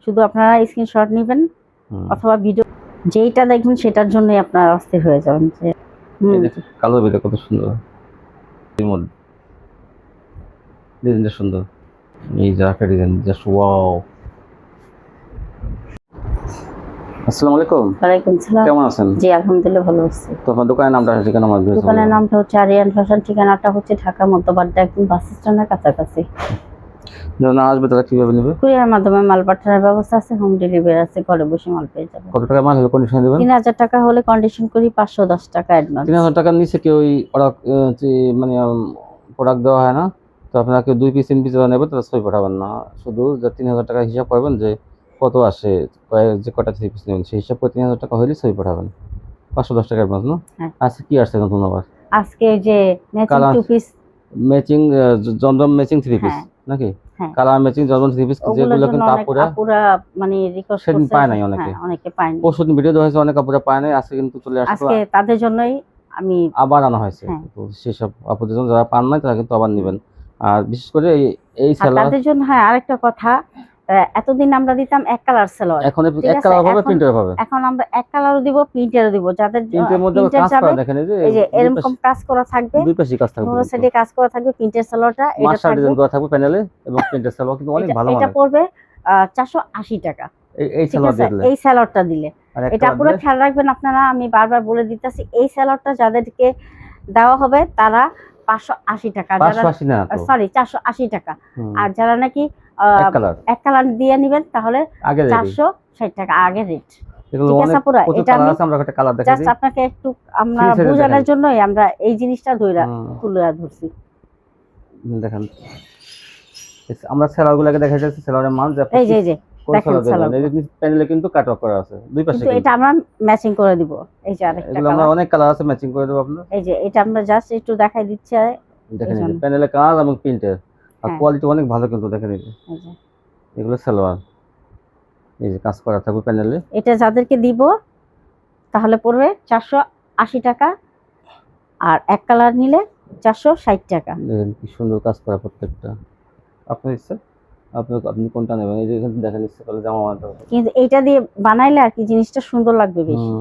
শুধু আপনারা স্ক্রিনশট নেবেন অথবা ভিডিও যেইটা দেখবেন সেটার জন্যই আপনারা অস্থির হয়ে যাবেন যে কালো ভিডিও কত সুন্দর, ডিজাইনটা সুন্দর, এই যে একটা ডিজাইন জাস্ট ওয়াও। আসসালামু আলাইকুম। ওয়ালাইকুম সালাম। কেমন আছেন? জি আলহামদুলিল্লাহ ভালো আছি। তো আপনার দোকানের নামটা আছে কেন? আমার দোকানের নামটা হচ্ছে আরিয়ান ফ্যাশন, ঠিকানাটা হচ্ছে ঢাকা মধ্যবাড্ডা একদম বাস স্ট্যান্ডের কাছাকাছি। যখন আসবে তারা কিভাবে নেবে? কুরিয়ার মাধ্যমে মাল পাঠানোর ব্যবস্থা আছে, হোম ডেলিভারি আছে, ঘরে বসে মাল পেয়ে যাবেন। কত টাকা মাল হলে কন্ডিশন দেবেন? 3000 টাকা হলে কন্ডিশন করি, 510 টাকা অ্যাডভান্স। 3000 টাকার নিচে কেউ মানে প্রোডাক্ট দেওয়া হয় না। তো আপনাকে 2 পিস 3 পিস যারা নেবে তারা ছবি পাঠাবেন না, শুধু যে 3000 টাকা হিসাব করবেন যে কত আসে, যে কটা 3 পিস নেবেন সেই হিসাব করে 3000 টাকা হলে ছবি পাঠাবেন। 510 টাকা অ্যাডভান্স না? আজকে কি আসছে নতুন আবার? আজকে যে ম্যাচিং 2 পিস ম্যাচিং জমজম ম্যাচিং 3 পিস নাকি? কালার ম্যাচিং জমজম 3 পিস যেগুলো কিন্তু আপুরা মানে রিকোয়েস্ট সেদিন করছে, পায় নাই অনেকে। অনেকে পায়নি। পরশুদিন ভিডিও দেওয়া হয়েছে, অনেক আপুরা পায় নাই, আজকে কিন্তু চলে আসছে। আজকে তাদের জন্যই আমি আবার আনা হয়েছে। তো সেসব আপুদের জন্য যারা পান নাই তারা কিন্তু আবার নেবেন। আর বিশেষ করে এই সালোয়ার তাদের জন্য। আরেকটা কথা, এতদিন আমরা দিতাম এক কালার সালোয়ার, এখন এক কালার হবে, প্রিন্টার হবে। এখন আমরা এক কালারও দিব, প্রিন্টারও দিব। যাদের প্রিন্টের মধ্যে কাজ করা দেখেন, এই যে এরকম কাজ করা থাকবে, দুই পাশে কাজ থাকবে, দুই সাইডে কাজ করা থাকবে। প্রিন্টার সালোয়ারটা এটা মাস্টার ডিজাইন করা থাকবে প্যানেলে, এবং প্রিন্টার সালোয়ার কিন্তু অনেক ভালো। এটা পড়বে 480 টাকা এই সালোয়ার দিলে, এই সালোয়ারটা দিলে। এটা পুরো খেয়াল রাখবেন আপনারা, আমি বারবার বলে দিতেছি, এই সালোয়ারটা যাদেরকে দেওয়া হবে তারা 580 টাকা, সরি 480 টাকা। আর যারা নাকি এক কালার দিয়ে নেবেন তাহলে 460 টাকা আগে রেট। আপনাকে একটু আমরা বোঝানোর জন্যই আমরা এই জিনিসটা তুলে ধরছি। দেখেন আমরা সেলারগুলোকে দেখা যাচ্ছে, সেলারের মান এই যে দেখেন সেলার প্যানেলে কিন্তু কাট অফ করা আছে দুই পাশে, কিন্তু এটা আমরা ম্যাচিং করে দিব। এই যে আরেকটা এগুলো আমরা অনেক কালার আছে, ম্যাচিং করে দেব আপনাদের। এই যে এটা আমরা জাস্ট একটু দেখাই দিচ্ছি, দেখেন এই যে প্যানেলে কাজ এবং প্রিন্টের, আর কোয়ালিটি অনেক ভালো কিন্তু। দেখেন এই যে এগুলো সালোয়ার, এই যে কাজ করা থাকবে প্যানেলে। এটা যাদেরকে দিব তাহলে পড়বে 480 টাকা, আর এক কালার নিলে 460 টাকা। দেখেন কি সুন্দর কাজ করা প্রত্যেকটা। আপনার ইচ্ছা আপনি কোনটা নেবেন? এই যে এখানে দেখেন ইচ্ছা করলে জামা বানাতে হবে, কিন্তু এইটা দিয়ে বানাইলে আর কি জিনিসটা সুন্দর লাগবে বেশি।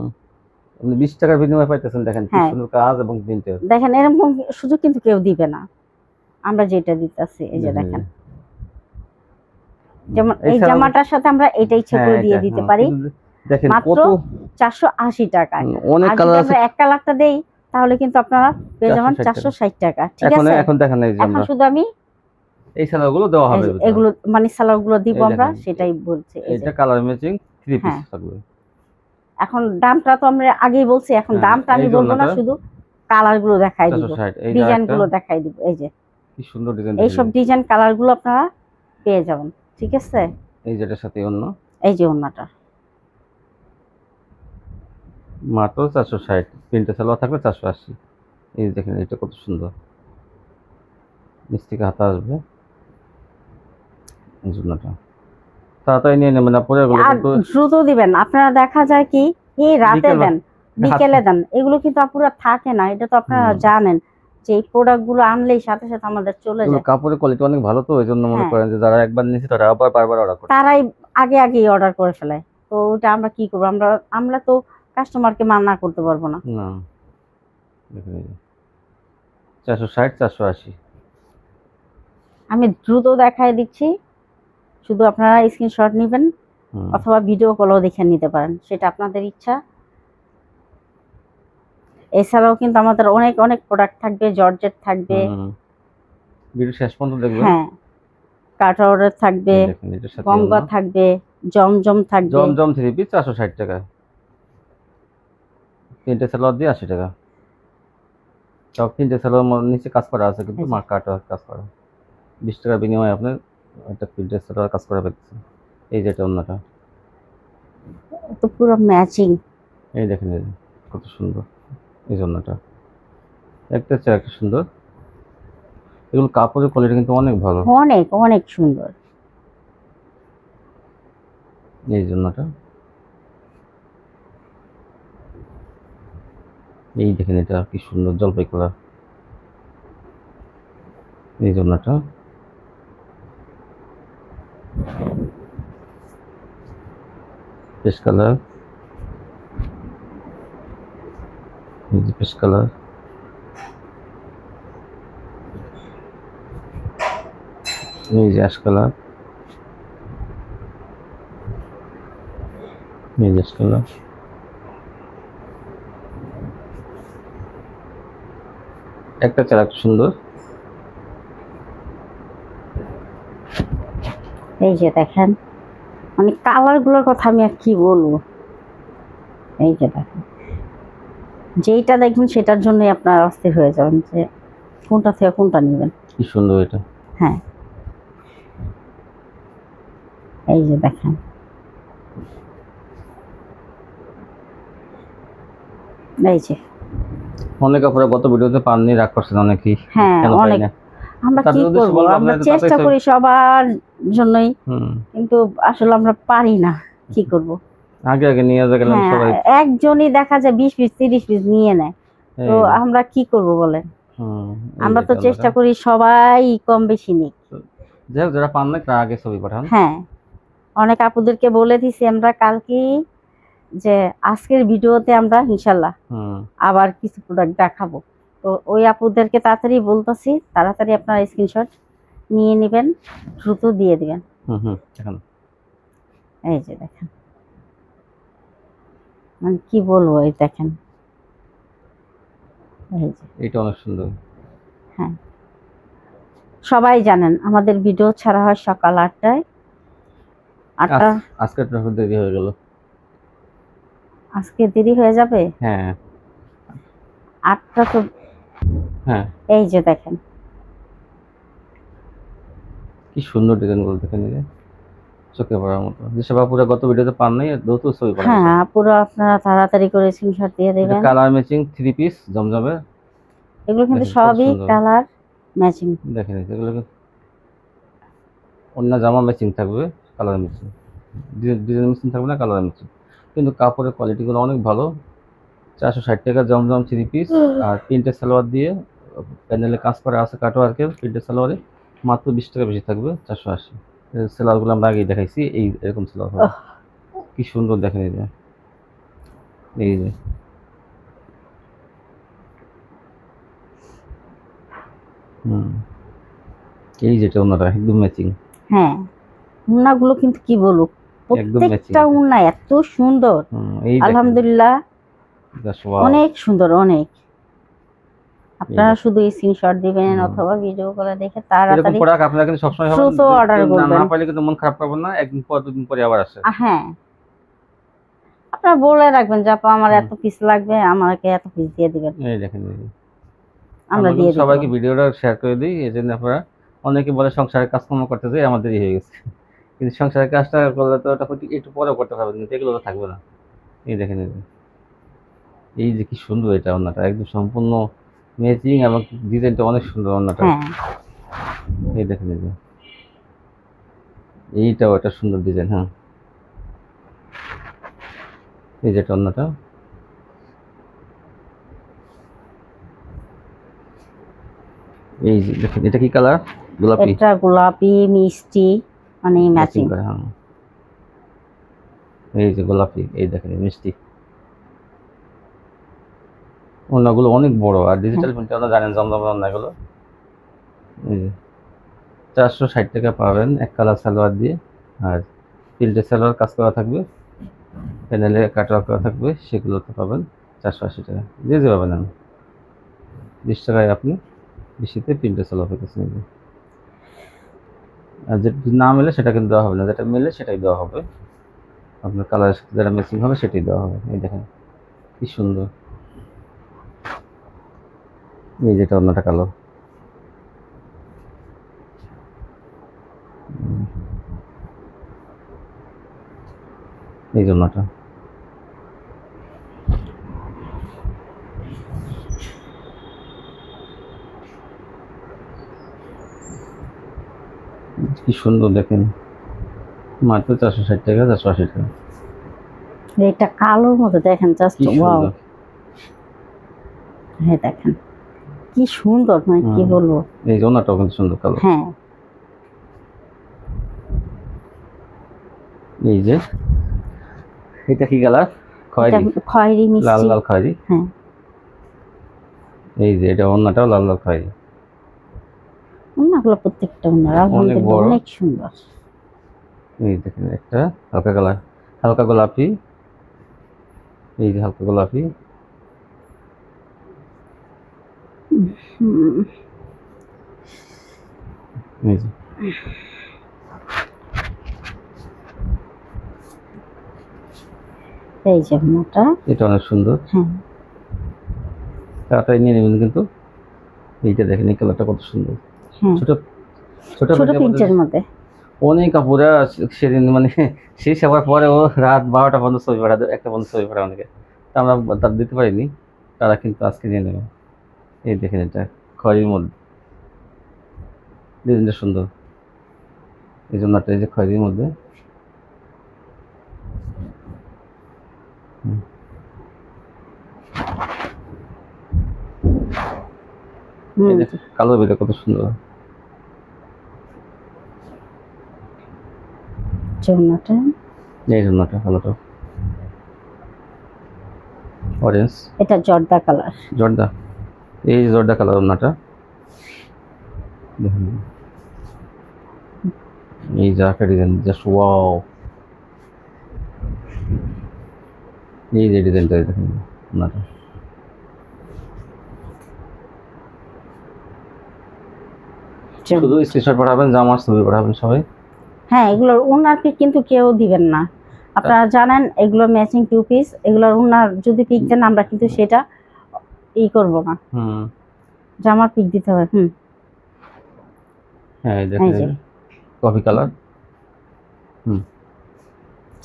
আপনি 20 টাকার বিনিময়ে পাইতেছেন। দেখেন কি সুন্দর কাজ এবং প্রিন্টের। দেখেন এরকম সুযোগ কিন্তু কেউ দিবে না, আমরা যেটা দিতেছি। এই যে দেখেন, যেমন এই জামাটার সাথে আমরা এটা ইচ্ছা করে দিয়ে দিতে পারি দেখেন মাত্র 480 টাকা। অনেক কালার আছে, এক কালারটা দেই তাহলে কিন্তু আপনারা পেয়ে যাবেন 460 টাকা। ঠিক আছে, এখন দেখেন এই যে এখন শুধু আমি এই সালোয়ারগুলো দেওয়া হবে, এগুলো মানে সালোয়ারগুলো দিব আমরা, সেটাই বলছি। এটা কালার ম্যাচিং 3 পিস থাকবে। এখন দামটা তো আমরা আগেই বলছি, এখন দামটা আমি বলবো না, শুধু কালারগুলো দেখাই দিব, ডিজাইনগুলো দেখাই দিব। এই যে কি সুন্দর ডিজাইন, এই সব ডিজাইন কালারগুলো আপনারা পেয়ে যাবেন। ঠিক আছে, এই যেটার সাথে অন্য, এই যে অন্যটা মাত্র 460, প্রিন্টের সালোয়ার থাকবে 480। এই দেখেন এটা কত সুন্দর, নিচ থেকে হাতা আসবে। এই জন্যটা তাড়াতাড়ি নিয়ে নেবেন, পরে দ্রুত দিবেন। আপনারা দেখা যায় কি রাতে দেন, বিকেলে দেন, এগুলো কিন্তু আপুরা থাকে না। এটা তো আপনারা জানেন যে এই প্রোডাক্টগুলো আনলেই সাথে সাথে আমাদের চলে যায়। কাপড়ের কোয়ালিটি অনেক ভালো, তো এই জন্য মনে করেন যে যারা একবার নিয়েছে তারা আবার বারবার অর্ডার করে, তারাই আগে অর্ডার করে ফেলে। তো ওটা আমরা কি করব? আমরা তো কাস্টমারকে মানা করতে পারবো না। না, দেখেন 460 480। আমি দ্রুত দেখাই দিচ্ছি, শুধু আপনারা স্ক্রিনশট নেবেন অথবা ভিডিও কলও দেখে নিতে পারেন, সেটা আপনাদের ইচ্ছা। এছাড়াও কিন্তু আমাদের অনেক প্রোডাক্ট থাকবে, জর্জেট থাকবে, ভিডিও শেষ পর্যন্ত দেখবেন। কাট অর্ডার থাকবে, গঙ্গা থাকবে, জমজম থাকবে। জমজম 3 পিস 460 টাকা, তিনটে সালোয়ার দিয়ে 80 টাকা। সব তিনটে সালোয়ার নিচে কাজ করা আছে, কিন্তু কাট কাজ করা। 20 টাকার বিনিময়ে আপনি একটা প্রিন্টের সালোয়ার কাজ করা পেয়েছেন। এই যেটা অন্যটা তো পুরো ম্যাচিং। এই দেখেন কত সুন্দর, এই জন্যটা একটা চেয়ে একটা সুন্দর। এগুলো কাপড়ের কোয়ালিটি কিন্তু অনেক ভালো, অনেক সুন্দর। এই জন্যটা এই দেখেন এটা কি সুন্দর জলপাই কালার, এই জন্যটা পেস্ট কালার, এই যে পেস্ট কালার, এই যে অ্যাশ কালার, এই যে অ্যাশ কালার। একটা চারা সুন্দর, এই যে দেখেন, মানে কালার গুলোর কথা আমি আর কি বলবো। এই যে দেখেন, যেইটা দেখবেন সেটার জন্যই আপনার অস্থির হয়ে যাবেন যে কোনটা থেকে কোনটা নেবেন। কি সুন্দর এটা। হ্যাঁ, এই যে দেখেন, এই যে অনেক আপনারা গত ভিডিওতে পাননি, রাগ করছেন অনেকেই। হ্যাঁ, কেন পাই অনেক। না? আমরা কি তাদের উদ্দেশ্যে করবো, বলবো, আমরা আপনারা তো চেষ্টা তাতেই করি সবার জন্যই, হুম, কিন্তু আসলে আমরা পারি না, কি করব। আগে আগে নিয়ে গেলাম হ্যাঁ, সবাই। একজনই দেখা যায় 20 পিস 30 পিস নিয়ে নেয়, তো এই যে, আমরা কি করব বলেন। হুম, এই আমরা যে তো চেষ্টা ক্যামেরা। করি সবাই কম বেশি নিক। যাই হোক, যারা পান না তারা আগে ছবি পাঠান। হ্যাঁ, অনেক আপুদেরকে বলে দিছি আমরা কালকে যে আজকের ভিডিওতে আমরা ইনশাল্লাহ হুম, আবার কিছু প্রোডাক্ট দেখাবো। তো ওই আপুদেরকে তাড়াতাড়ি বলতেছি, তাড়াতাড়ি আপনার স্ক্রিনশট নিয়ে নেবেন, দ্রুত দিয়ে দিবেন। হুম, হুম, এখন এই যে দেখেন, মানে কি বলবো, এই দেখেন, এই যে। এইটা অনেক সুন্দর। হ্যাঁ, সবাই জানেন আমাদের ভিডিও ছাড়া হয় সকাল 8টায়। 8টা। আজকে একটু দেরি হয়ে গেল। আজকে দেরি হয়ে যাবে। হ্যাঁ, 8টা তো। হ্যাঁ, এই যে দেখেন, কি সুন্দর ডিজাইন গুলো দেখেন, এই যে চোখে পড়ার মতো। যেসব আপুরা গত ভিডিওতে পান নাই, দ্রুত ছবি পাঠান। হ্যাঁ পুরো আপনারা তাড়াতাড়ি করে স্ক্রিনশট দিয়ে এটা দেবেন। কালার ম্যাচিং 3 পিস জমজমের। এগুলো কিন্তু দেখেন কত সবই সুন্দর। Colour matching. দেখেন এই যে, এগুলো অন্য জামা ম্যাচিং থাকবে, কালার ম্যাচিং, ডিজাইন ম্যাচিং থাকবে না, কালার ম্যাচিং। কিন্তু কাপড়ের কোয়ালিটিগুলো অনেক ভালো। 460 টাকা জমজম 3 পিস, আর প্রিন্টের সালোয়ার দিয়ে প্যানেলে কাজ করা আছে কাটওয়ার্কের প্রিন্টের সালোয়ারে, মাত্র 20 টাকা বেশি থাকবে, 480। সেলারগুলো আমরা আগেই দেখাইছি, এই এরকম সেলার হবে। কি সুন্দর দেখেন এই যে, এই যে হুম, এই যেটা ওনারা একদম ম্যাচিং। হ্যাঁ, উন্নাগুলো কিন্তু কি বলবো, একদম প্রত্যেকটা matching। উন্না এত সুন্দর, এই দেখেন, আলহামদুলিল্লাহ, জাস্ট ওয়াও। অনেক সুন্দর অনেক। আপনারা দেখেন। শুধু স্ক্রিনশট দিবেন হুম। অথবা ভিডিও করে দেখে এরকম তাড়াতাড়ি প্রোডাক্ট আপনারা কিন্তু সবসময় পাবেন, দ্রুত অর্ডার কেউ করবেন। না পাইলে কিন্তু মন খারাপ করবেন না, একদিন পর দুদিন পরে আবার আসে। হ্যাঁ, আপনারা বলে রাখবেন যে আপা আমার এত পিস লাগবে, আমাকে এত পিস দিয়ে দিবেন, এই দেখেন, এই যে আমরা আমরা দিয়ে কিন্তু দিব। সবাইকে ভিডিওটা শেয়ার করে দিই, এই জন্য আপনারা, অনেকে বলে সংসারের কাজকর্ম করতে যাই আমার দেরি হয়ে গেছে, কিন্তু সংসারের কাজটা করলে তো ওটা একটু পরে করতে পারবেন, কিন্তু এগুলো তো থাকবে না। এই দেখেন, এই যে, এই যে কি সুন্দর এটা, ওন্নাটা একদম সম্পূর্ণ ম্যাচিং এবং ডিজাইনটা অনেক সুন্দর ওন্নাটা। হ্যাঁ, এই দেখেন, এই যে এইটাও একটা সুন্দর ডিজাইন। হ্যাঁ, এই যে ওন্নাটা, এই যে দেখেন, এটা কি কালার? গোলাপি। এটা গোলাপি মিষ্টি, মানে ম্যাচিং ম্যাচিং। করে, হ্যাঁ, এই যে গোলাপি, এই দেখেন এই মিষ্টি। ওনাগুলো অনেক বড়, আর ডিজিটাল প্রিন্টে ওনা জানেন জমজমের ওনাগুলো। এই যে 460 টাকা পাবেন এক কালার সালোয়ার দিয়ে, আর তিনটে সালোয়ার কাজ করা থাকবে, প্যানেলে কাটওয়ার্ক করা থাকবে, সেগুলোতে পাবেন 480 টাকা। যে যেভাবে নেন 20 টাকায় আপনি বেশিতে তিনটে সালোয়ার পেতেছেন। এই যে, আর যেটা না মেলে সেটা কিন্তু দেওয়া হবে না, যেটা মেলে সেটাই দেওয়া হবে, আপনার কালারের সাথে যেটা ম্যাচিং হবে সেটাই দেওয়া হবে। এই দেখেন কি সুন্দর, এই যেটা অন্যটা কালো। এই জন্যটা কি সুন্দর দেখেন, মাত্র 460 টাকা, 480 টাকা। এটা কালোর মতো দেখেন, জাস্ট কি ওয়াও। সুন্দর। হ্যাঁ দেখেন কি সুন্দর, মানে কি বলবো। এই জন্যটাও কিন্তু সুন্দর কালো। হ্যাঁ, এই যে এটা কি কালার? খয়েরি, খয়েরি লাল মিষ্টি। লাল খয়েরি। হ্যাঁ, এই যে এটা ওন্নাটাও লাল লাল খয়েরি, ওনাগুলো প্রত্যেকটা ওনার আলহামদুলিল্লাহ বড়। অনেক সুন্দর। এই দেখেন একটা হালকা কালার, হালকা গোলাপি, এই যে হালকা গোলাপি। হুম, এই যে এই যে ওনাটা। এটা অনেক সুন্দর, হ্যাঁ, তাড়াতাড়ি নিয়ে নেবেন কিন্তু। এইটা দেখেন এই কালারটা কত সুন্দর, হ্যাঁ, ছোট ছোট ছোট প্রিন্টের মধ্যে। অনেক কাপড়া। সেদিন মানে শেষ হওয়ার পরে ও রাত 12টা পর্যন্ত ছবি পাঠায়, 1টা পর্যন্ত ছবি পাঠায় অনেকে, তা আমরা তার দিতে পারিনি, তারা কিন্তু আজকে নিয়ে নেবে। এই দেখেন এটা খয়েরির মধ্যে, ডিজাইনটা সুন্দর, এই জন্য এই যে খয়েরির মধ্যে। হুম, এই দেখেন কালো বেটা কত সুন্দর, ওনাটা। এই জন্যটা কালোটা অরেঞ্জ, এটা জর্দা কালার। জর্দা, এই যে জর্দা কালার ওন্নাটা দেখুন, এই যে একটা ডিজাইন জাস্ট ওয়াও। এই যে ডিজাইনটা দেখুন ওন্নাটা, শুধু স্ক্রিনশট পাঠাবেন, জামার ছবি পাঠাবেন সবাই। হ্যাঁ, এগুলোর ওনাকে কিন্তু কেউ দিবেন না, আপনারা জানেন এগুলো ম্যাচিং টু পিস, এগুলোর ওনার যদি পিক দেন আমরা কিন্তু সেটা করব না, জামার পিক দিতে হবে। হ্যাঁ এই এই দেখেন যে কফি কালার,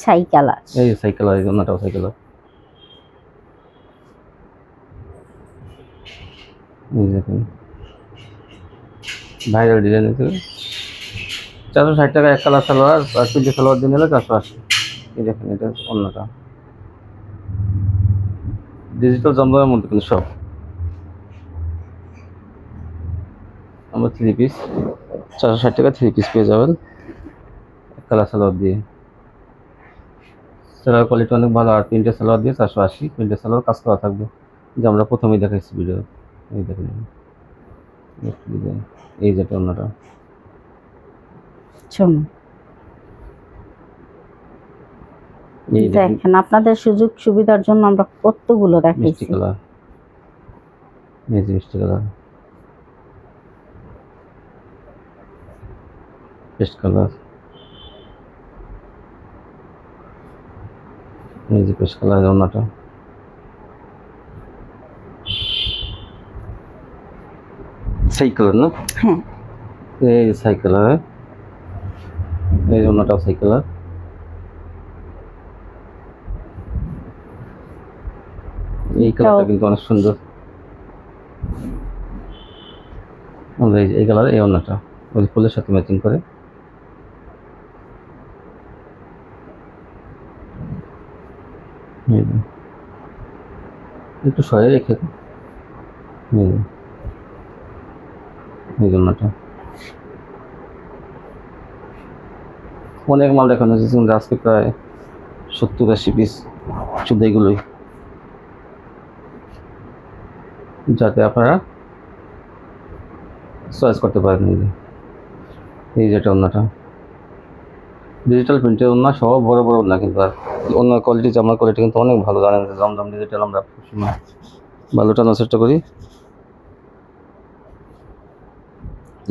ছাই কালার। এই যে সাই কালার, এই ওন্নাটাও সাই কালার। এই দেখেন ভাইরাল ডিজাইন আছে, 460 টাকা এক কালার সালোয়ার, আর প্রিন্টের সালোয়ার দিয়ে নিলে 480। এই দেখেন এটা ওন্নাটা ডিজিটাল জমজমের মধ্যে কিন্তু সব। আমরা 3 পিস 460 টাকা 3 পিস পেয়ে যাবেন এক কালার সালোয়ার দিয়ে। সালোয়ার কোয়ালিটি অনেক ভালো, আর প্রিন্টের সালোয়ার দিয়ে 480, প্রিন্টের সালোয়ার কাজ করা থাকবে, যে আমরা প্রথমেই দেখাইছি ভিডিও। এই দেখেন ডিজাইন, এই যেটা ওন্নাটা, শুনুন, এই দেখেন দেখেন আপনাদের সুযোগ সুবিধার জন্য আমরা কতগুলো মিষ্টি দেখাইছি। কালার, এই যে মিষ্টি কালার, পেস্ট কালার, এই যে পেস্ট কালার ওন্নাটা, সাই কালার না, হ্যাঁ, এই যে সাই কালার, এই যে ওন্নাটাও সাই কালার। এই কালারটা কিন্তু অনেক সুন্দর, আমরা এই কালার, এই ওন্নাটা ওই ফুলের সাথে ম্যাচিং করে। একটু সরে রেখে এই জন্যটা অনেক মাল দেখানো হয়েছে, কিন্তু আজকে প্রায় 70-80 পিস শুধু এগুলোই, যাতে আপনারা চয়েস করতে পারেন। এই যেটা ওন্নাটা ডিজিটাল প্রিন্টের ওন্না, সব বড় বড় ওন্না, কিন্তু আর ওন্নার কোয়ালিটি, জামার কোয়ালিটি কিন্তু অনেক ভালো, জানেন যে জমজম ডিজিটাল আমরা সবসময় ভালো টানার চেষ্টা করি।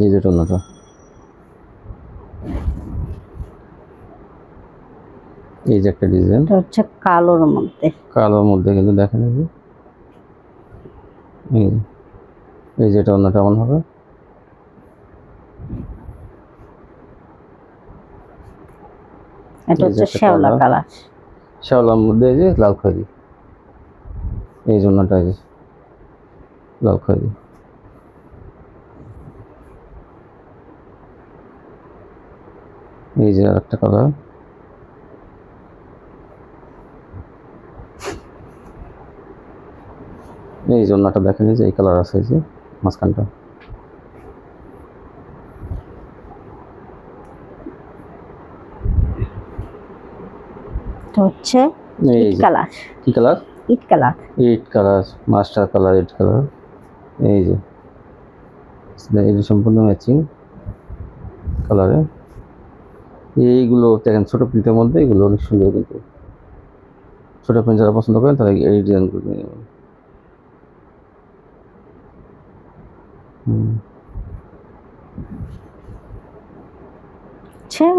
এই যেটা ওন্নাটা, এই যে একটা ডিজাইন, এটা হচ্ছে কালোর মধ্যে। কালোর মধ্যে কিন্তু দেখেন এই যেটা ওন্নাটা এমন হবে। এটা হচ্ছে শ্যাওলা কালার, শ্যাওলার মধ্যে এই যে লাল খয়েরি, এই জন্যটা এই যে লাল খয়েরি। এই যে আরেকটা কালার, এই জন্যটা দেখেন, এই যে এই কালার আছে, এই যে মাঝখানটা। এটা হচ্ছে এই ইট যে কালার, কি কালার? ইট কালার। ইট কালার, মাস্টার কালার, ইট কালার। এই যে এই যে সম্পূর্ণ ম্যাচিং কালারে। এইগুলো দেখেন ছোট প্রিন্টের মধ্যে, এগুলো অনেক সুন্দর, কিন্তু ছোট প্রিন্ট যারা পছন্দ করেন তারা এই ডিজাইনগুলো নিয়ে নেবেন।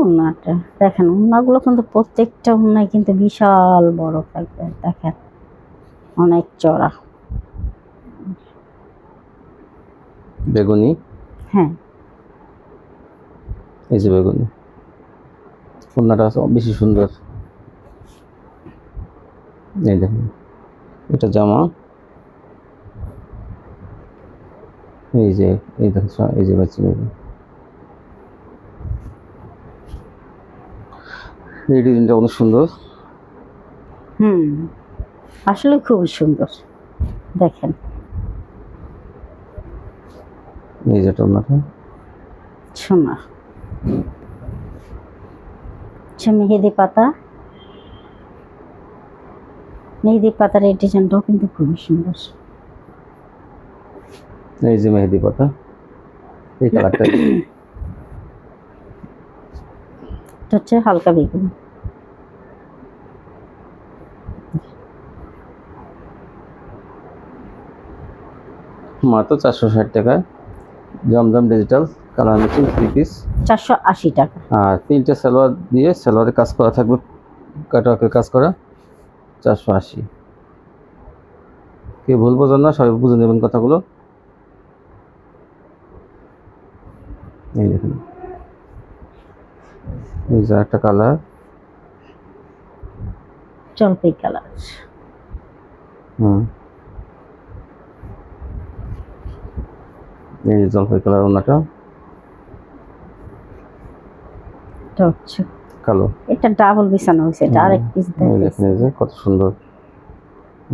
ওনাটা দেখেন, ওনাগুলো কিন্তু প্রত্যেকটা ওনায় কিন্তু বিশাল বড় থাকবে, দেখেন অনেক চড়া। বেগুনি, হ্যাঁ এই যে বেগুনি ওড়নাটা আছে বেশি সুন্দর। এই দেখেন এটা জামা, এই যে এই দেখেন, এই যে ম্যাচিং। এই ডিজাইনটা অনেক সুন্দর। আসলে খুবই সুন্দর, দেখেন। এই যেটা ওড়নাটা সোনা, মেহেদি পাতা, মেহেদি পাতার এই ডিজাইনটাও কিন্তু খুবই সুন্দর। এই যে মেহেদি পাতা, এই কালারটা এটা হচ্ছে হালকা বেগুনি। মাত্র 460 টাকায় জমজম ডিজিটাল কালার ম্যাচিং 3 পিস, 480 টাকা। আর 3টে সালোয়ার দিয়ে, সালোয়ারে কাজ করা থাকবে, কাটওয়ার্কের কাজ করা, 480। কেউ ভুল বোঝেন না, সবাই বুঝে নেবেন কথাগুলো। এই দেখুন, এই যে একটা কালার, জলপাই কালার। এই যে জলপাই কালার ওড়নাটা, এটা হচ্ছে কালো। এটা ডাবল বিছানো হয়েছে, এটা আরেক পিস দেখেন এই যে কত সুন্দর,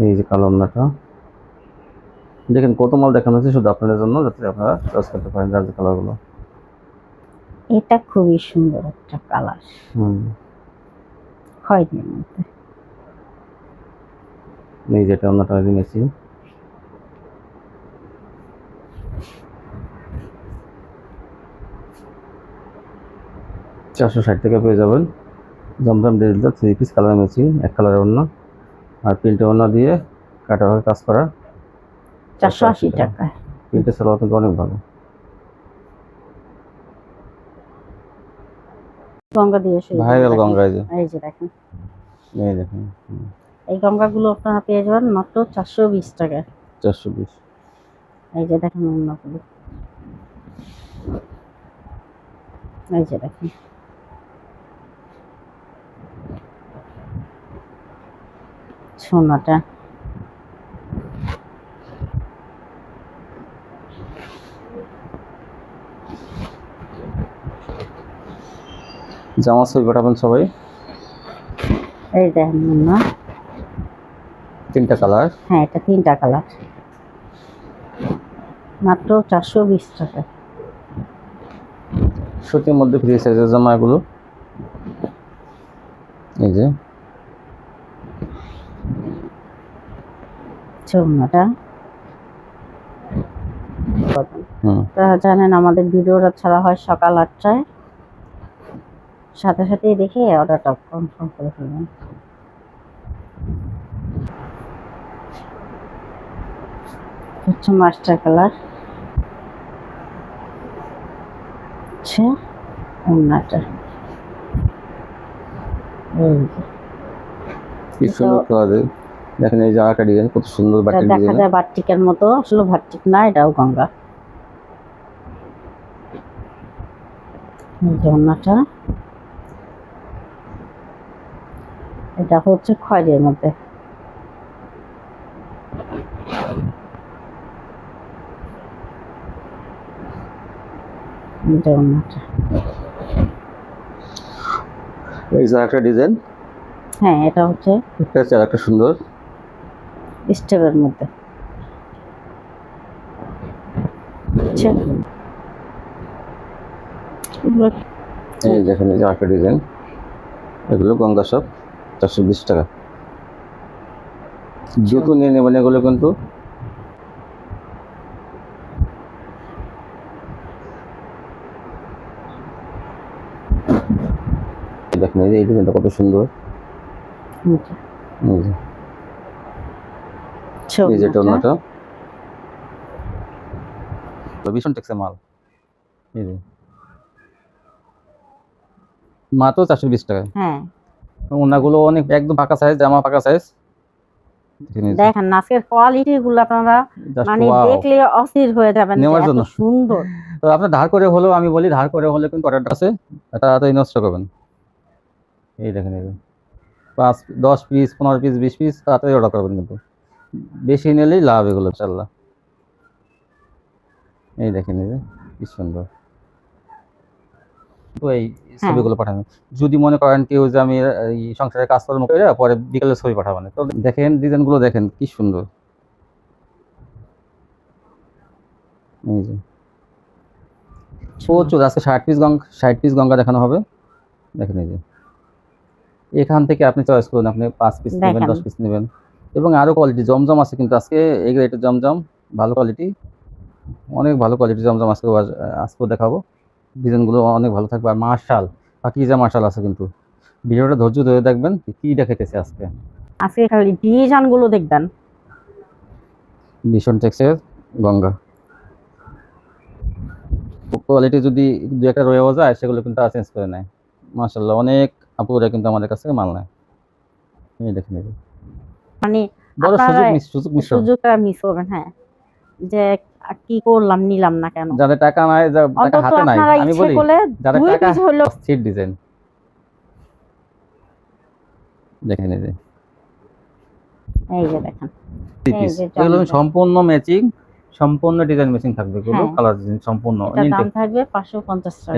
এই যে কালো ওড়নাটা। দেখেন কত মাল দেখানো হচ্ছে শুধু আপনাদের জন্য, যাতে আপনারা চয়েস করতে পারেন যার যে কালারগুলো। এটা খুবই সুন্দর একটা কালার, খয়েরির মধ্যে। এই যেটা ওড়নাটা নিয়েছি, $460 টাকা পেয়ে যাবেন জমজম ডিজিটাল 3 পিস কালার ম্যাচিং, এক কালারের ওড়না আর প্রিন্টের ওড়না দিয়ে কাটাভাবে কাজ করা, 480 টাকা। প্রিন্টের সালোয়ার কিন্তু অনেক ভালো। গঙ্গা দিয়ে ভাইরাল গঙ্গা, এই যে দেখেন, এই দেখেন এই গঙ্গাগুলো আপনারা পেয়ে যাবেন মাত্র 420 টাকায়। 420। এই যে দেখেন অন্যগুলো, এই যে দেখেন সোনাটা, জামা ছবি পাঠাবেন সবাই। এই দেখেন না, 3টা কালার। হ্যাঁ এটা 3টা কালার, মাত্র 420 টাকা। সুতির মধ্যে ফ্রি সাইজের জামা এগুলো। এই যে সোনাটা, আপনারা জানেন আমাদের ভিডিওটা ছাড়া হয় সকাল 8টায়, সাথে সাথেই দেখে অর্ডারটা কনফার্ম করে ফেলবেন। হচ্ছে মাস্টার কালার, হচ্ছে ওড়নাটা, কি সুন্দর কালার। দেখেন এই যে আরেকটা ডিজাইন, কত সুন্দর বাটিক ডিজাইন, দেখা যায় বাটিকের মতো, আসলে বাটিক না, এটাও গঙ্গা। ওড়নাটা এটা হচ্ছে খয়েরির মধ্যে, ওড়নাটা। এই যে আরেকটা ডিজাইন, হ্যাঁ এটা হচ্ছে আরেকটা সুন্দর স্টেপের মধ্যে। এই দেখেন এই যে আরেকটা ডিজাইন, এগুলো গঙ্গা সব 420 টাকা। দ্রুত নিয়ে নেবেন এগুলো কিন্তু। দেখেন এই ডিজাইনটা কত সুন্দর, এই যে ওড়নাটা ভীষণ টেকসই মাল। এই যে মাত্র 420 টাকায়। হ্যাঁ, ওড়নাগুলো অনেক একদম পাকা সাইজ, জামা পাকা সাইজ। দেখেন আজকের কোয়ালিটি গুলো আপনারা মানে দেখলে অস্থির হয়ে যাবেন, এত সুন্দর। তো আপনি ধার করে হলেও, আমি বলি ধার করে হলে কিন্তু অর্ডারটা আছে, তাড়াতাড়ি নষ্ট করবেন। এই দেখেন এই 5 10 পিস 15 পিস 20 পিস তাড়াতাড়ি অর্ডার করবেন, কিন্তু বেশি নিলেই লাভ এগুলো ইনশাআল্লাহ। এই দেখেন এই যে কি সুন্দর। তো এই ছবিগুলো পাঠাবেন যদি মনে করেন কেউ যে আমি এই সংসারের কাজকর্ম করে পরে বিকেলে ছবি পাঠাবেন, তো দেখেন ডিজাইনগুলো দেখেন কি সুন্দর। এই যে প্রচুর, আজকে 60 পিস গঙ্গা দেখানো হবে। দেখেন এই যে এখান থেকে আপনি চয়েস করুন, আপনি 5 পিস নেবেন 10 পিস নেবেন। এবং আরো কোয়ালিটি জমজম আছে কিন্তু আজকে, এই গ্রেটের জমজম ভালো কোয়ালিটি, অনেক ভালো কোয়ালিটি জমজম আজকে দেখাবো। ডিজাইনগুলো অনেক ভালো থাকবে। আর মার্শাল পাকিজা মার্শাল আছে, কিন্তু ভিডিওটা ধৈর্য ধরে দেখবেন কি দেখাইতেছে আজকে। আজকে খালি ডিজাইনগুলো দেখবেন। ভীষণ টেক্সচার গঙ্গা, কোয়ালিটি যদি দু একটা রয়েও যায় সেগুলো কিন্তু আর চেঞ্জ করে নেয়। মার্শাল্লাহ অনেক আপুরা কিন্তু আমাদের কাছ থেকে মাল নেয়। এই দেখেন মানে বড় সুযোগটা মিস করবেন। হ্যাঁ, যে কি করলাম নিলাম না কেন, যাদের টাকা নাই, টাকা হাতে নাই, আমি বলি যাদের টাকা হলো সিট ডিজাইন। দেখেন এই যে দেখেন এগুলো সম্পূর্ণ ম্যাচিং, সম্পূর্ণ ডিজাইন ম্যাচিং থাকবে, এগুলো কালার ডিজাইন সম্পূর্ণ। এটা দাম থাকবে 550 টাকা।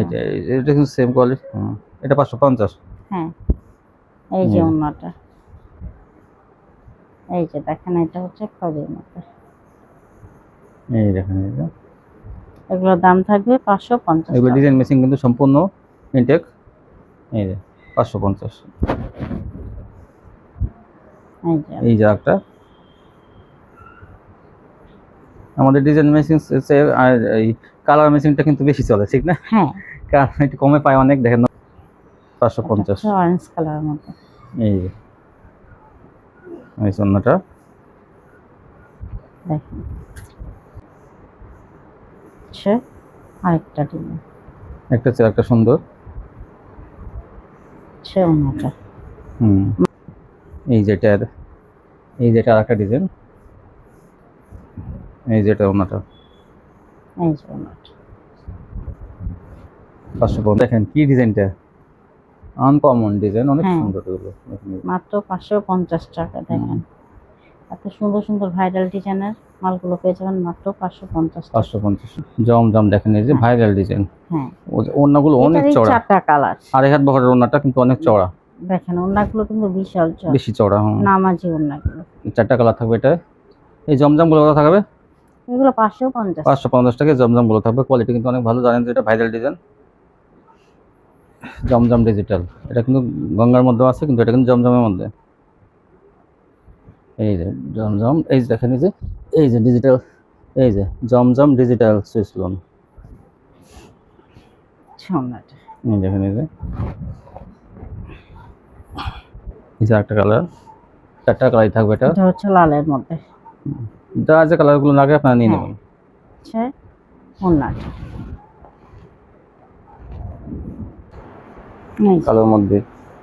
এটা কিন্তু সেম কোয়ালিটি, এটা 550। হ্যাঁ, এই যে ওন্নাটা, এই যে দেখেন এটা হচ্ছে খয়েরি মতো। এই দেখেন এই যে এগুলোর দাম থাকবে 550। এগুলো ডিজাইন ম্যাচিং কিন্তু সম্পূর্ণ ইনটেক। এই যে 550। এই যে একটা আমাদের ডিজাইন ম্যাচিং আর এই কালার ম্যাচিংটা কিন্তু বেশি চলে, ঠিক না? হ্যাঁ, কারণ একটু কমে পায় অনেক। দেখেন 550 অরেঞ্জ কালারের মতো। এই যে এই সোনাটা দেখেন, আচ্ছা আরেকটা ডিজাইন, একটা চেয়ে একটা সুন্দর। আচ্ছা ওনাটা এই যেটা আরেকটা ডিজাইন। এই যেটা ওনাটা, এই যে ওনাটা 550। দেখেন কি ডিজাইনটা, আনকমন ডিজাইন, অনেক সুন্দর। এগুলো মাত্র 550 টাকা। দেখেন এত সুন্দর সুন্দর ভাইরাল ডিজাইনের মালগুলো পেয়ে যাবেন মাত্র 550 টাকা। 550 জমজম। দেখেন এই যে ভাইরাল ডিজাইন। হ্যাঁ, ওড়নাগুলো অনেক চওড়া, চারটা কালার, আড়াই হাত বহরের ওড়নাটা কিন্তু অনেক চওড়া। দেখেন ওড়নাগুলো কিন্তু বিশাল চওড়া, বেশি চওড়া। নামাজি ওড়নাগুলো। চারটা কালার থাকবে এটা। এই জমজমগুলো কত থাকবে? এগুলো 550। 550 টাকা জমজমগুলো থাকবে। কোয়ালিটি কিন্তু অনেক ভালো, জানেন যে এটা ভাইরাল ডিজাইন জমজম ডিজিটাল। এটা কিন্তু গঙ্গার মধ্যে আছে, কিন্তু এটা কিন্তু জমজমের মধ্যে। এই যে জমজম, এই যে দেখেন এই যে ডিজিটাল, এই যে জমজম ডিজিটাল সুইচ লোন। এই দেখেন এই যে একটা কালার, চারটা কালারই থাকবে। এটা হচ্ছে লালের মধ্যে, যা যে কালারগুলো লাগে আপনারা নিয়ে নেবেন। আচ্ছা ওন্নাটা কালোর মধ্যে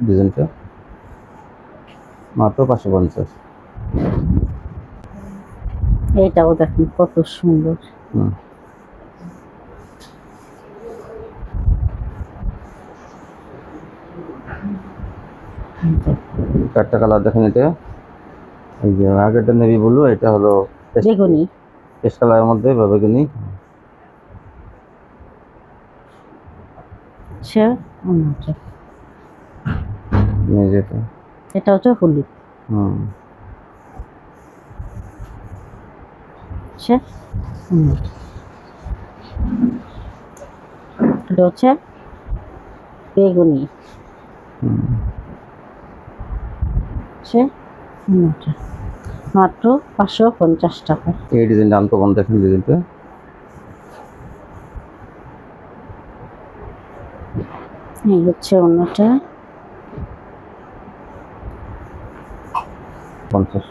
ডিজাইনটা মাত্র 550। এইটাও দেখুন কত সুন্দর। চারটা কালার দেখেন। এটা এই যে আগেরটা নেভি ব্লু, এটা হলো বেগুনি, পেস্ট কালারের মধ্যে বা বেগুনি। এটা হচ্ছে হলুদ। এটা হচ্ছে বেগুনি। মাত্র 550 টাকা। এই ডিজাইনটা আনকমন, দেখেন ডিজাইনটা। এই হচ্ছে অন্যটা 50।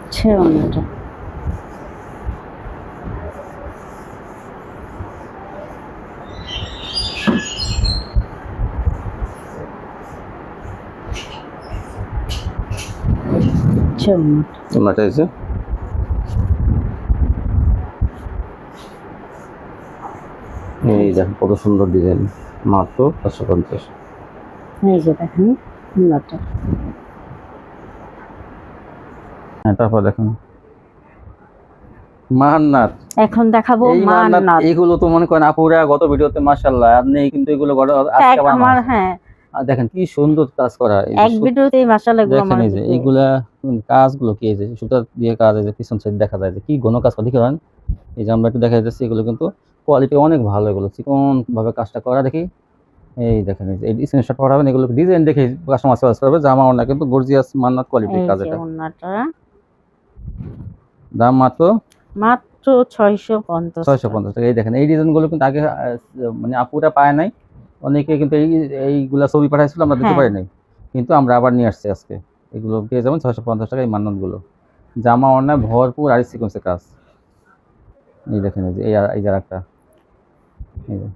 হচ্ছে অন্যটা হচ্ছে অন্যটা। ওনাটা এসে এই দেখেন কত সুন্দর ডিজাইন, মাত্র 550। এই যে দেখেন অন্যটা। হ্যাঁ, তারপর দেখেন মান্নাত। এখন দেখাবো এই মান্নাত, মান্নাত। এগুলো তো মনে করেন আপুরা গত ভিডিওতে মাশাআল্লাহ, আপনি কিন্তু এগুলো আজকে বানানো আমার হয়েছে। হ্যাঁ দেখেন কি সুন্দর কাজ করা, এক ভিডিওতেই মাশাআল্লাহ এগুলো দেখেন আমার এই যে এইগুলা কাজগুলো কি, এই যে সুতা দিয়ে কাজ, এই যে পিছন সাইড দেখা যায় যে কি ঘন কাজ করা, দেখেন এই যে আমরা একটু দেখা যাচ্ছে, এগুলো কিন্তু কোয়ালিটি অনেক ভালো, এগুলো চিকন ভাবে কাজটা করা। দেখি এই দেখেন এই যে স্ক্রিনশট পাঠাবেন, এগুলো ডিজাইন দেখে কাস্টমার চয়েস করবে। জামা ওড়না কিন্তু গর্জিয়াস মান্নাত কোয়ালিটির কাজ। এটা ওড়নাটা দাম মাত্র 650 টাকা। এই দেখেন এই ডিজাইনগুলো কিন্তু আগে মানে আপুরা পায় নাই, অনেকে কিন্তু এইগুলা ছবি পাঠাইছিল, আমরা দিতে পারি নাই, কিন্তু আমরা আবার নিয়ে আসছি আজকে। এগুলো পেয়ে যাবেন 650 টাকা এই মান্নাতগুলো। জামা ওড়না ভরপুর আর সিকোয়েন্সের কাজ। এই দেখেন এই যে এই যে একটা, এই যে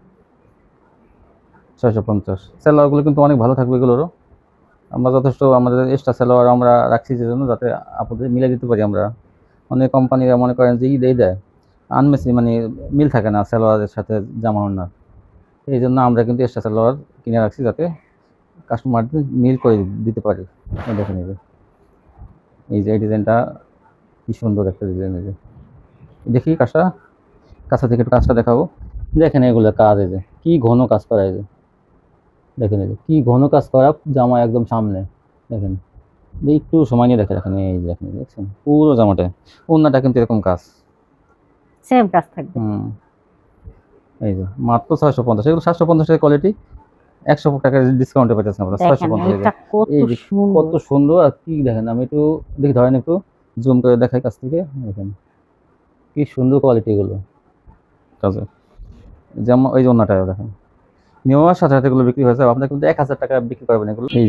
650। সেলোয়ারগুলো কিন্তু অনেক ভালো থাকবে এগুলোরও। আমরা যথেষ্ট আমাদের এক্সট্রা সেলোয়ার আমরা রাখছি যে জন্য, যাতে আপনাদের মিলে দিতে পারি আমরা। অনেক কোম্পানিরা মনে করেন যে ঈদ দেয় আনমেসি, মানে মিল থাকে না সেলোয়ারের সাথে জামা ওড়নার, এই জন্য আমরা কিন্তু এক্সট্রা সেলোয়ার কিনে রাখছি যাতে কাস্টমারদের মিল করে দিতে পারি। এই দেখেন এই যে এই ডিজাইনটা কি সুন্দর একটা ডিজাইন। এই যে দেখি কাছা থেকে একটু কাজটা দেখাবো। দেখেন এগুলো কাজ, এই যে কি ঘন কাজ করা, এই যে দেখেন এই যে কি ঘন কাজ করা, জামা একদম সামনে দেখেন, একটু সময় নিয়ে দেখে রাখেন। এই দেখেন দেখছেন পুরো জামাটা, ওড়নাটা কিন্তু এরকম কাজ, সেম কাজ থাকবে। এই যে মাত্র 650। এগুলো 750 টাকা কোয়ালিটি, 100 টাকা ডিসকাউন্টে পাচ্ছেন আমরা 650 টাকা। এই যে কত সুন্দর। আর কি দেখেন, আমি একটু দেখি, ধরেন একটু জুম করে দেখাই কাছ থেকে, দেখেন কি সুন্দর কোয়ালিটি এগুলো কাজে। যেমন ওই যে ওড়নাটা দেখেন, নেওয়ার সাথে সাথে এগুলো বিক্রি হয়েছে, আপনার কিন্তু 1000 টাকা বিক্রি করবেন এগুলো। এই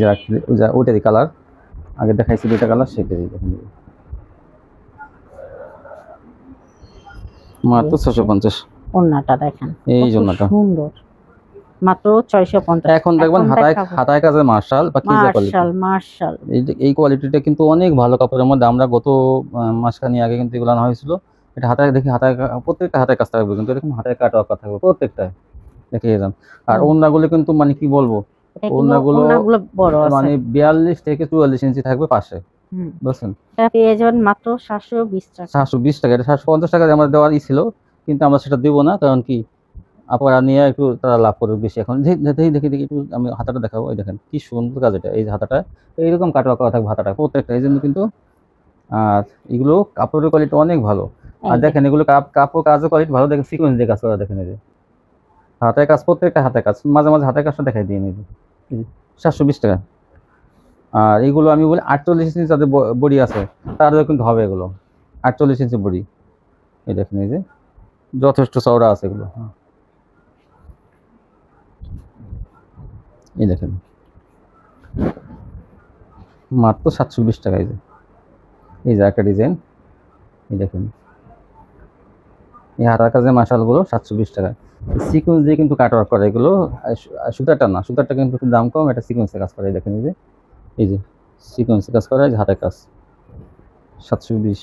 যে ওইটারই কালার, আগে দেখাইছি দুইটা কালার, সেটাই দেখেন মাত্র 650। ওড়নাটা দেখেন এই ওড়নাটা সুন্দর, মাত্র 650। এখন দেখবেন হাতায় কাজের মার্শাল বা কি মার্শাল, এই কোয়ালিটিটা কিন্তু অনেক ভালো কাপড়ের মধ্যে। আমরা গত মাসখানি আগে কিন্তু এগুলো আনা হয়েছিল। এটা হাতায় দেখি, প্রত্যেকটা হাতায় কাজ থাকবে, কিন্তু এরকম হাতায় কাট ওয়ার্ক থাকবে প্রত্যেকটায়, দেখিয়ে যান। আর ওড়নাগুলো কিন্তু মানে কি বলবো, ওড়নাগুলো বড় আছে, মানে 42 থেকে 44 ইঞ্চি থাকবে পাশে, বুঝছেন। এটা পেয়ে যাবেন মাত্র 720 টাকা। 720 টাকা। এটা 750 টাকা আমার দেওয়ার ছিল, কিন্তু আমরা সেটা দেবো না, কারণ কি আপনারা নিয়ে একটু তারা লাভ করবে বেশি। এখন দেখি একটু আমি হাতাটা দেখাবো। এই দেখেন কি সুন্দর কাজ এটা, এই যে হাতাটা এইরকম কাটওয়ার্ক করা থাকবে হাতাটা প্রত্যেকটা, এই জন্য কিন্তু। আর এগুলো কাপড়ের কোয়ালিটি অনেক ভালো। আর দেখেন এগুলো কাপড় কাজের কোয়ালিটি ভালো, দেখেন সিকোয়েন্স দিয়ে কাজ করা, দেখেন এই যে হাতের কাজ, প্রত্যেকটা হাতের কাজ, মাঝে মাঝে হাতের কাজটা দেখাই দিয়ে নিয়ে 720 টাকা। আর এগুলো আমি বলি 48 ইঞ্চি যাদের বডি আছে তাদেরও কিন্তু হবে এগুলো, 48 ইঞ্চি বডি। এই দেখেন এই যে যথেষ্ট চওড়া আছে এগুলো। এই দেখেন মাত্র 720 টাকা। এই যে একটা ডিজাইন, এই দেখেন এই হাতার কাজের মাশালগুলো 720 টাকা। সিকোয়েন্স দিয়ে কিন্তু কাটওয়ার্ক করে এগুলো, সুতাটা না, সুতারটা কিন্তু একটু দাম কম, এটা সিকোয়েন্সের কাজ করে। দেখেন এই যে সিকোয়েন্সের কাজ করে, এই যে হাতের কাজ 720।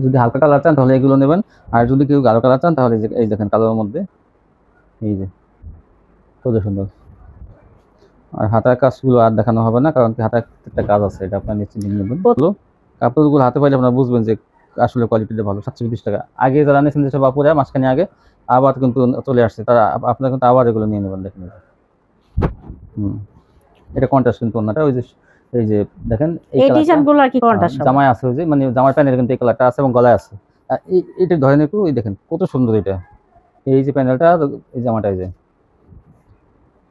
যদি হালকা কালার চান তাহলে এগুলো নেবেন, আর যদি কেউ গাঢ় কালার চান তাহলে এই দেখেন কালোর মধ্যে, এই যে কত সুন্দর। আর হাতার কাজগুলো আর দেখানো হবে না, কারণ কি হাতার একটা কাজ আছে, এটা আপনার নিশ্চিত নেবেন। কাপড়গুলো হাতে পাইলে আপনারা বুঝবেন যে আসলে কোয়ালিটিটা ভালো। 720 টাকা। আগে যারা নিয়েছেন যেসব বাপুরা মাঝখানে আগে, আবার কিন্তু চলে আসছে তারা, আপনারা কিন্তু আবার এগুলো নিয়ে নেবেন। দেখেন এটা কন্ট্রাস্ট কিন্তু ওন্নাটা, ওই যে এই যে দেখেন এই ডিজাইনগুলো আর কি কন্ট্রাস্ট জামায় আছে, ওই যে মানে জামার প্যানেল কিন্তু এই কালারটা আছে এবং গলায় আছে। এইটা ধরেন একটু, এই দেখেন কত সুন্দর এটা, এই যে প্যানেলটা, এই জামাটা, এই যে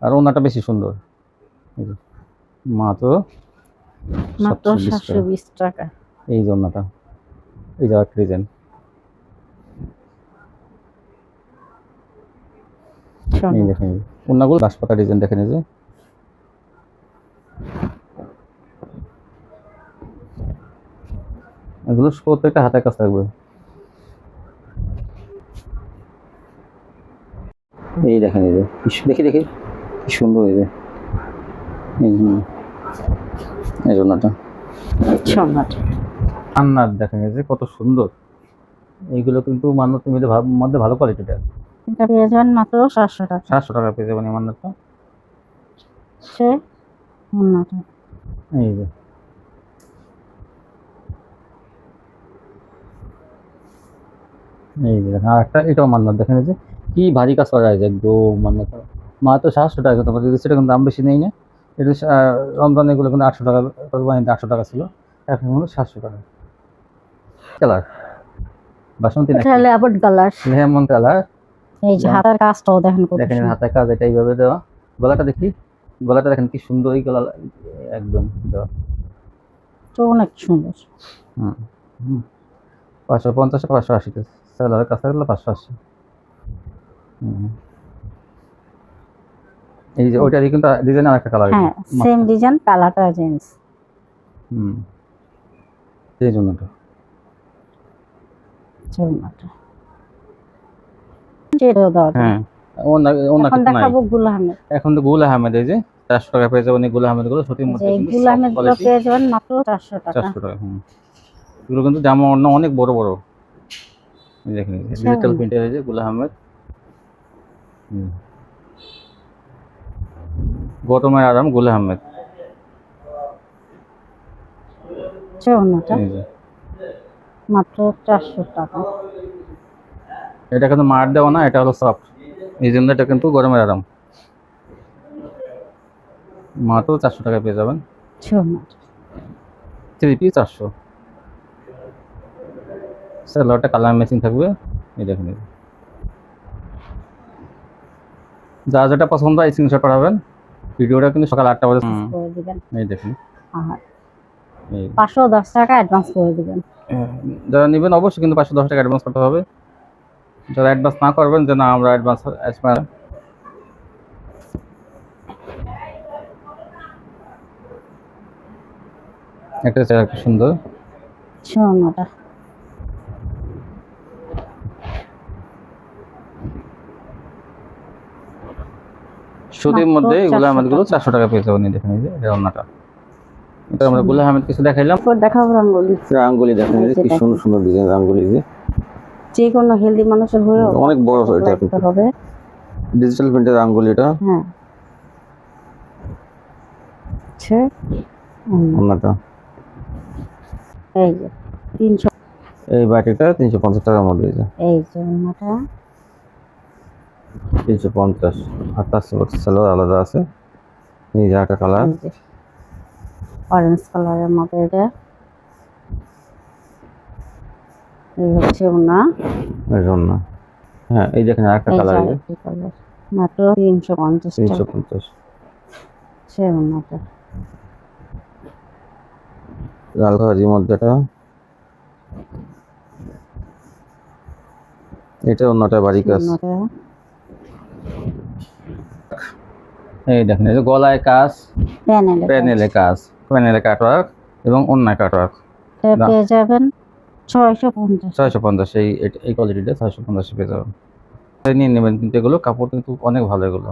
আর ওনাটা বেশি সুন্দর। এই যে মাত্র মাত্র 720 টাকা। 720 টাকা। এই যে ওনাটা, এই যে একটা ডিজাইন, এই দেখেন ওনাগুলো বাঁশপাতা ডিজাইন দেখেন। এই যে এগুলো প্রত্যেকটা হাতের কাজ থাকবে। এই দেখেন, এই যে দেখি দেখি কি সুন্দর। এই যে এই জন্যটা আন্নার দেখেন, এই যে কত সুন্দর। এইগুলো কিন্তু মান্নাতের মধ্যে ভালো কোয়ালিটিটা। এটা পেয়ে যাবেন মাত্র 700 টাকা। 700 টাকা পেয়ে যাবেন এই মান্নাতটা। এই যে এই যে দেখেন আর একটা, এটাও মান্নাত দেখেন। এই যে কি ভারী কাজ করা যায় একদম মান্নাত। মাত্র 700 টাকা। তোমাদের সেটা কিন্তু দাম বেশি নেই না। এটা রমজান এগুলো কিন্তু 800 টাকা, 800 টাকা ছিল, এখন হলো 700 টাকা। কালার বাসন্তী নাকি লেমন কালার, লেমন কালার। এই যে হাতের কাজটাও দেখেন, দেখেন হাতের কাজ এটা এইভাবে দেওয়া। গলাটা দেখি, গলাটা দেখেন কি সুন্দর, এই গলা একদম দেওয়া, অনেক সুন্দর। 550 580 সেলারের কাছে গেলে 580। এই যে ওইটারই কিন্তু ডিজাইন আরেকটা কালার। হ্যাঁ সেম ডিজাইন, কালারটা চেঞ্জ। এই জন্যটা হ্যাঁ। এখন দেখাবো গুল আহমেদ। এখন তো গুল আহমেদ, এই যে 400 টাকা পেয়ে যাবেন। গুল আহমেদ গুলো সত্যি মধ্যে গুল আহমেদ গুলো পেয়ে যাবেন মাত্র 400 টাকা। 400 টাকা। এগুলো কিন্তু জামা অন্য অনেক বড় বড়। দেখেন ডিজিটাল প্রিন্টার, এই যে গুল আহমেদ। গরমের আরাম গুল আহমেদ। মাত্র 400 টাকা। এটা কিন্তু মার দেওয়া না, এটা হলো সফট। এই জন্য এটা কিন্তু গরমের আরাম। মাত্র 400 টাকা পেয়ে যাবেন। 3 পিস 400। সেলোয়ারটা কালার ম্যাচিং থাকবে। এই দেখেন, যা যেটা পছন্দ হয় স্ক্রিনশট পাঠাবেন। ভিডিওটা কিন্তু সকাল 8টা বাজে করে দিবেন। এই দেখেন 510 টাকা অ্যাডভান্স করে দিবেন। যারা নেবেন অবশ্যই কিন্তু 510 টাকা অ্যাডভান্স করতে হবে। যারা অ্যাডভান্স না করবেন, যে না আমরা অ্যাডভান্স একটা চেয়ার একটা সুন্দর সোনাটা। সুতির মধ্যে গুল আহমেদ গুলো 400 টাকা পেয়ে যাবেন। দেখেন এই যে এটা ওন্নাটা। এটা আমরা গুল আহমেদ কিছু দেখাইলাম। দেখাবো রাঙ্গুলি। রাঙ্গুলি দেখেন কি সুন্দর সুন্দর ডিজাইন রাঙ্গুলি। যে কোনো হেলদি মানুষের হয়ে অনেক বড় এটা হবে। ডিজিটাল প্রিন্টের রাঙ্গুলি এটা। হ্যাঁ আচ্ছা ওন্নাটা এই যে 300। এই বাটিটা 350 টাকার মধ্যে। এই যে ওন্নাটা 350। আর তার সালোয়ার আলাদা আছে। এই যে একটা কালার অরেঞ্জ কালারের মধ্যে। এটা এই হচ্ছে ওন্না। এই ওন্না। হ্যাঁ এই দেখেন আরেকটা কালার। এই মাত্র 350 টাকা। 350 সে ওন্নাটা লাল কালারের মধ্যেটা। এটা ওন্নাটা বাড়ি কাজ। এই দেখেন এই যে গলায় কাজ, প্যানেলে কাজ, প্যানেলে কাটওয়ার্ক এবং ওন্নায় কাটওয়ার্ক। পেয়ে যাবেন 650। 650 এই কোয়ালিটিটা 650 পেয়ে যাবেন। নিয়ে নেবেন কিন্তু এগুলো কাপড় কিন্তু অনেক ভালো। এগুলো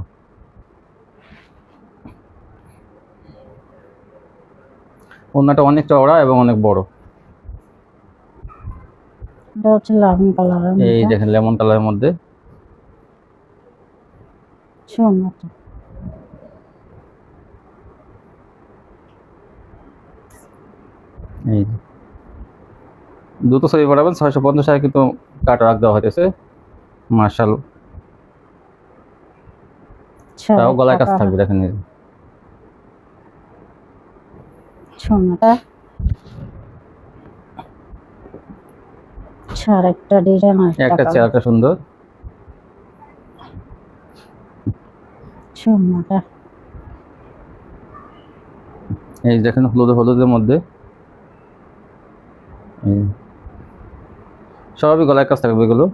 ওন্নাটা অনেক চওড়া এবং অনেক বড়। এটা হচ্ছে লেমন কালারের। এই দেখেন লেমন কালারের মধ্যে সোনাটা। এই দুটো ছবি পাঠাবেন। 650 টাকা কিন্তু কাটওয়ার্ক দেওয়া হয়েছে। মার্শাল তাও গলায় কাজ থাকবে। দেখেন সোনাটা ছাড় একটা ডিজাইন আছে। একটা চেয়ারটা সুন্দর। সুন্দর। এই দেখেন হলুদের মধ্যে সবই গলায় কাজ থাকবে এগুলো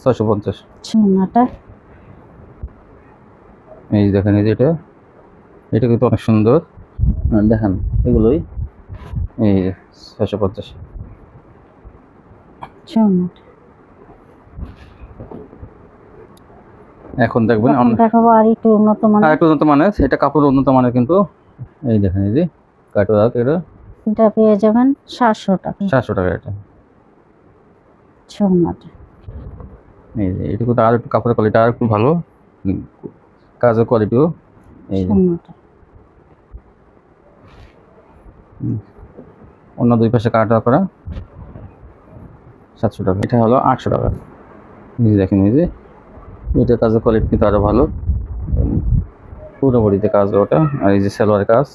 650। সুন্দর। এই দেখেন এই যে এটা কিন্তু অনেক সুন্দর। দেখেন এগুলোই এই 650। সুন্দর। এখন দেখবেন এখন দেখাবো আর একটু উন্নত মানের। আর একটু উন্নত মানের, এটা কাপড় উন্নত মানের কিন্তু। এই দেখেন এই যে কাটওয়ার্ক, এটা পেয়ে যাবেন 700 টাকা। 700 টাকা এটা। সুন্দর। এই যে এটা কিন্তু আর একটু কাপড়ের কোয়ালিটি আর একটু ভালো, কাজের কোয়ালিটিও। এই যে অন্য দুই পাশে কাটা করা 700 টাকা। এটা হলো 800 টাকা। এই যে দেখেন এই যে এটা কাজের কোয়ালিটি কিন্তু আরো ভালো, পুরো বডিতে কাজ ওটা। আর এই যে সালোয়ারের কাজ,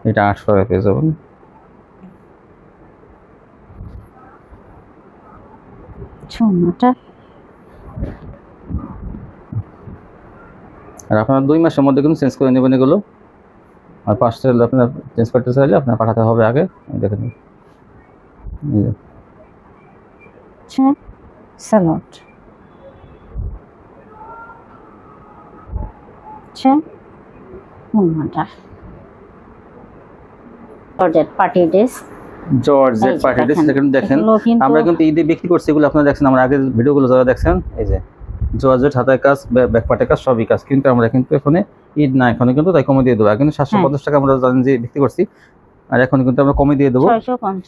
এটা 800 টাকা পেয়ে যাবেন। সুন্দর। আর আপনার 2 মাসের মধ্যে কিন্তু চেঞ্জ করে নেবেন এগুলো। আর পাঁচটা আপনার চেঞ্জ করতে চাইলে আপনার পাঠাতে হবে আগে। দেখেন salwar. Georgette party dress, georgette party dress দেখেন আমরা কিন্তু ঈদে বিক্রি করছি এগুলো। আপনারা দেখছেন আমার আগের ভিডিওগুলো যারা দেখছেন, এই যে জর্জেট হাতের কাজ, ব্যাক পার্টের কাজ, সবই কাজ। কিন্তু আমরা কিন্তু এখানে ঈদ না, এখানে কিন্তু তাই কমে দিয়ে দেবো। কিন্তু 750 টাকা আমরা জানেন যে বিক্রি করছি, আর এখন কিন্তু আমরা কমে দিয়ে দেবো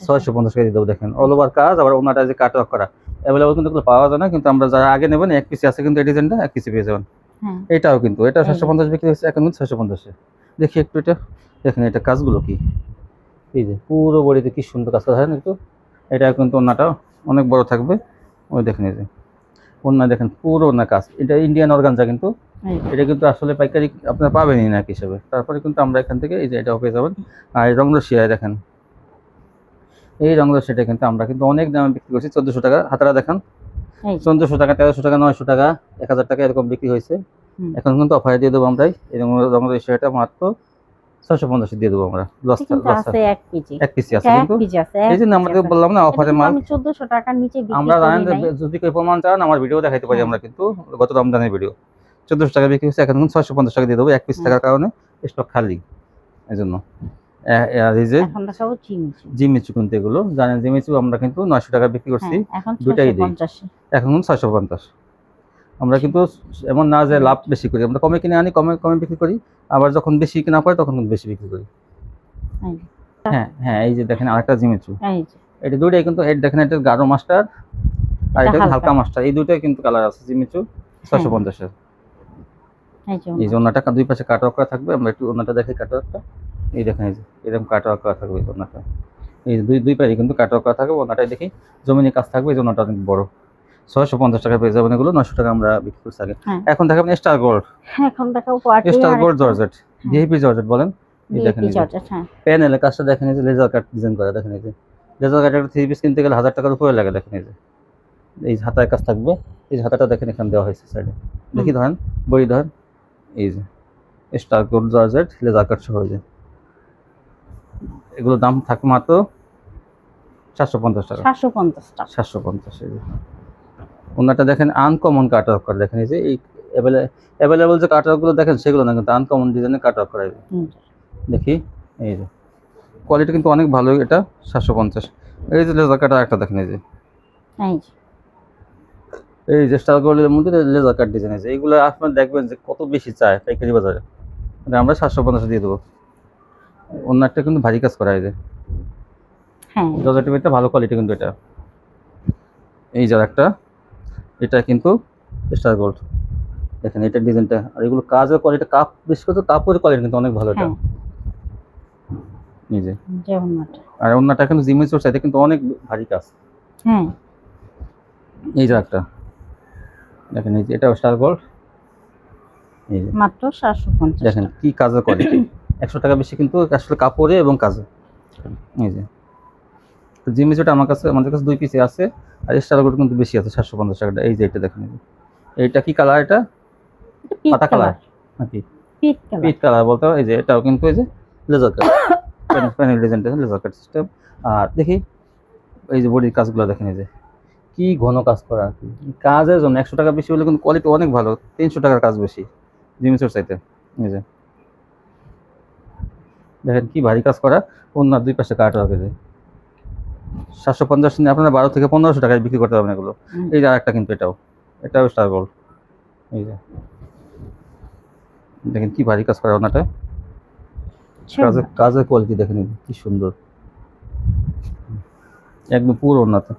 650 টাকা দিয়ে দেবো। দেখেন অল ওভার কাজ, আবার ওনাটা যে কাট ওয়ার্ক করা অ্যাভেলেবল কিন্তু এগুলো পাওয়া যায় না। কিন্তু আমরা যারা আগে নেবেন এক পিসি আছে কিন্তু এই ডিজাইনটা এক পিসি পেয়ে যাবেন। এটাও কিন্তু এটা 750 বিক্রি হচ্ছে, এখন কিন্তু 650। দেখি একটু এটা দেখেন, এটা কাজগুলো কি, এই যে পুরো বডিতে কি সুন্দর কাজ করা হয় না একটু। এটা কিন্তু ওন্নাটা অনেক বড় থাকবে। ওই দেখেন এই যে ওন্না, দেখেন পুরো ওন্না কাজ। এটা ইন্ডিয়ান অর্গানজা কিন্তু, এটা কিন্তু আসলে পাইকারি আপনারা পাবেনই না হিসেবে। তারপরে কিন্তু আমরা এখান থেকে এই যে এটাও পেয়ে যাবেন। আর এই রংরশিয়া দেখেন, এই রংরশিয়াটা কিন্তু আমরা কিন্তু অনেক দামে বিক্রি করছি 1400 টাকা। হাতারা দেখেন 1400 টাকা, 1300 টাকা, 900 টাকা, 1000 টাকা এরকম বিক্রি হয়েছে। এখন কিন্তু অফারে দিয়ে দেবো আমরা এই রংরশিয়াটা মাত্র 650 দিয়ে দেবো আমরা। এক পিসি আছে কিন্তু, এই জন্য আমরা বললাম না অফারে মাল। 1400 টাকার নিচে বিক্রি আমরা জানেন যদি কেউ প্রমাণ চান আমার ভিডিও দেখাইতে পারি আমরা, কিন্তু গত রমজানের ভিডিও 1400 টাকা বিক্রি হচ্ছে, এখন কিন্তু 650 টাকা দিয়ে দেবো এক পিস থাকার কারণে, স্টক খালি এই জন্য। আর এই যে জিমিচু কিন্তু এগুলো জানেন, জিমিচু আমরা কিন্তু 900 টাকা বিক্রি করছি দুটাই দিই, এখন 650। আমরা কিন্তু এমন না যে লাভ বেশি করি, আমরা কমে কিনে আনি, কমে বিক্রি করি, আবার যখন বেশি কিনা পড়ে তখন বেশি বিক্রি করি। হ্যাঁ হ্যাঁ, এই যে দেখেন আরেকটা জিমিচু, এটা দুইটাই কিন্তু, এই দেখেন এটা গাঢ় মাস্টার আর এটা হালকা মাস্টার, এই দুইটাই কিন্তু কালার আছে জিমিচু 650 এর। এই যে ওনাটা দুই পাশে কাট ওয়ার্ক করা থাকবে, আমরা একটু ওনাটা দেখি কাট ওয়ার্কটা। এই দেখেন এই যে এরকম কাট ওয়ার্ক করা থাকবে ওনাটা, এই যে দুই পাশে কিন্তু কাট ওয়ার্ক করা থাকবে। ওনাটাই দেখি জমিনে কাজ থাকবে, এই জন্যটা অনেক বড়। 650 টাকা পেয়ে যাবেন এগুলো, 900 টাকা আমরা বিক্রি করছি আগে। এখন দেখাবেন star gold, star gold georgette, VIP georgette বলেন। এই দেখেন প্যানেলের কাজটা দেখেন, এই যে লেজার কাট ডিজাইন করা, দেখেন এই যে লেজার কাট একটা 3 পিস কিনতে গেলে 1000 টাকার উপরে লাগে। দেখেন এই যে এই হাতায় কাজ থাকবে, এই যে হাতাটা দেখেন এখানে দেওয়া হয়েছে সাইডে, দেখি ধরেন বড়ি ধরেন, এই যে star gold georgette laser cut সহ। যে এগুলো দাম থাকবে মাত্র 750 টাকা। 750 এই যে ওনাটা দেখেন আনকমন কাট ওয়ার্ক করা, দেখেন এই যে এই অ্যাভেলেবল যে কাট ওয়ার্কগুলো দেখেন সেগুলো না, কিন্তু আনকমন ডিজাইনের কাট ওয়ার্ক করা। দেখি এই যে কোয়ালিটি কিন্তু অনেক ভালো, এটা 750। এই যে লেজার কাট একটা দেখেন, এই যে স্টার গোল্ডের মধ্যে লেজার কাট ডিজাইন আছে, এইগুলো আপনারা দেখবেন যে কত বেশি চায় পাইকারি বাজারে, মানে আমরা 750 দিয়ে দেবো। অন্যটা কিন্তু ভারী কাজ করা, এই যে জর্জেটের ভালো কোয়ালিটি কিন্তু এটা। এই যে একটা, এটা কিন্তু স্টার গোল্ড, দেখেন এটা ডিজাইনটা, আর এগুলো কাজের কোয়ালিটি, বিশেষ করে কাপড়ের কোয়ালিটি কিন্তু অনেক ভালো এটা। এই যে আর অন্যটা কিন্তু জিমিচুর চাইতে কিন্তু অনেক ভারী কাজ। এই যে একটা দেখেন, এই যে এটাও স্টার গোল্ড, এই যে মাত্র 750। দেখেন কি কাজের কোয়ালিটি, 100 টাকা বেশি কিন্তু আসলে কাপড়ে এবং কাজে। এই যে জিমিচুটা আমাদের কাছে 2 পিসে আছে, আর স্টার গোল্ড কিন্তু বেশি আছে 750 টাকাটা। এই যে এটা দেখেন, এইটা কি কালার, এটা পাতা কালার, নাকি পিট কালার। পিট কালার বলতে এই যে এটাও কিন্তু এই যে laser cut, panel design laser cut system. আর দেখি এই যে বডির কাজগুলো দেখেন, এই যে কি ঘন কাজ করা আর কি। কাজের জন্য 100 টাকা বেশি হলে কিন্তু কোয়ালিটি অনেক ভালো, 300 টাকার কাজ বেশি জিমিচুর চাইতে। এই যে দেখেন কি ভারী কাজ করা, অন্য দুই পাশে কাট রাখে যে 750 নিয়ে আপনারা 12 থেকে 1500 টাকায় বিক্রি করতে পারবেন এগুলো। এই যে আরেকটা কিন্তু এটাও স্টার গোল্ড। এই যে দেখেন কি ভারী কাজ করা ওনাটা, কাজের কোয়ালিটি দেখেন কি সুন্দর, একদম পুরো ওনাতে।